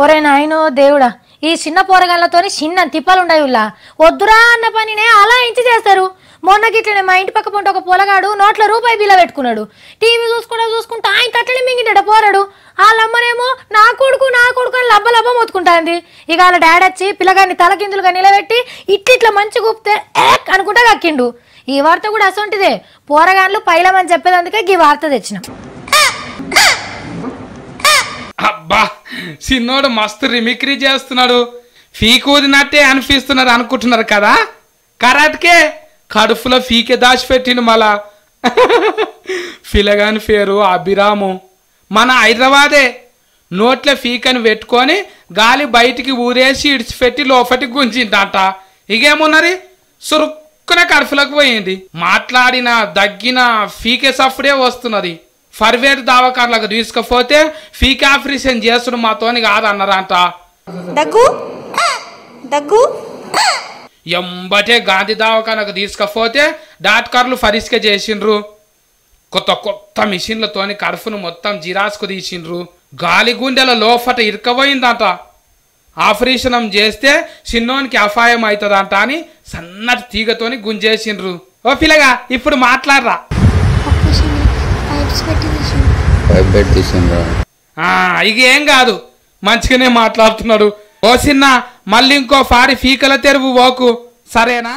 ఓరే నాయనో దేవుడా, ఈ చిన్న పోరగాళ్ళతోని చిన్న తిప్పలుండయుల్లా వద్దురా అన్న పనినే అలా ఇంచి చేస్తారు. మొన్న గిట్లనే మా ఇంటి పక్క పొంట ఒక పొలగాడు నోట్ల రూపాయి బిల్ల పెట్టుకున్నాడు. టీవీ చూసుకుంటా ఆయన తట్టని మింగిట పోరాడు. వాళ్ళమ్మనేమో నా కొడుకు అని లబ్బ మొత్తుకుంటాంది. ఇక వాళ్ళ డాడీ వచ్చి పిల్లగాన్ని తలకిందులుగా నిలబెట్టి ఇట్లా మంచి గుప్తే ఏక్ అనుకుంటా కక్కిండు. ఈ వార్త కూడా అసొంటిదే. పోరగాన్లు పైలమని చెప్పేదందుకే ఈ వార్త తెచ్చినాం. అబ్బా చిన్నోడు మస్తు రిమిక్రీ చేస్తున్నాడు. ఫీకూదినట్టే అనిపిస్తున్నారు అనుకుంటున్నారు కదా. కరాట్కే కడుపులో ఫీకే దాచిపెట్టిండు. మళ్ళా పిల్లగాని పేరు అభిరాము. మన హైదరాబాదే. నోట్ల ఫీకని పెట్టుకొని గాలి బయటికి ఊరేసి ఇడిచిపెట్టి లోపటికి గుంజిందట. ఇగేమున్నది సురుక్కున కడుపులోకి పోయింది. మాట్లాడిన దగ్గిన ఫీకే సఫ్డే వస్తున్నది. ఫర్వేర్ దావకారులకు తీసుకపోతే ఫీకే ఆపరేషన్ చేసుడు మాతోని కాదన్నారంట. దగ్గు దగ్గు ఎంబటే గాంధీ దావకాలకు తీసుకపోతే డాక్టర్లు ఫరిస్క చేసిండ్రు. కొత్త మిషన్లతోని కడుపును మొత్తం జిరాస్కు తీసిండ్రు. గాలి గుండెల లోపట ఇరుకపోయిందంట. ఆపరేషన్ చేస్తే చిన్నోనికి అపాయం అవుతుందంట అని సన్నటి తీగతోని గుంజేసిండ్రు. ఓ పిల్లగా ఇప్పుడు మాట్లాడరా. ఇక ఏం కాదు, మంచిగానే మాట్లాడుతున్నాడు. ఓ చిన్న మళ్ళీ ఇంకో ఫారి ఫీకల తెరువు ఓకు, సరేనా?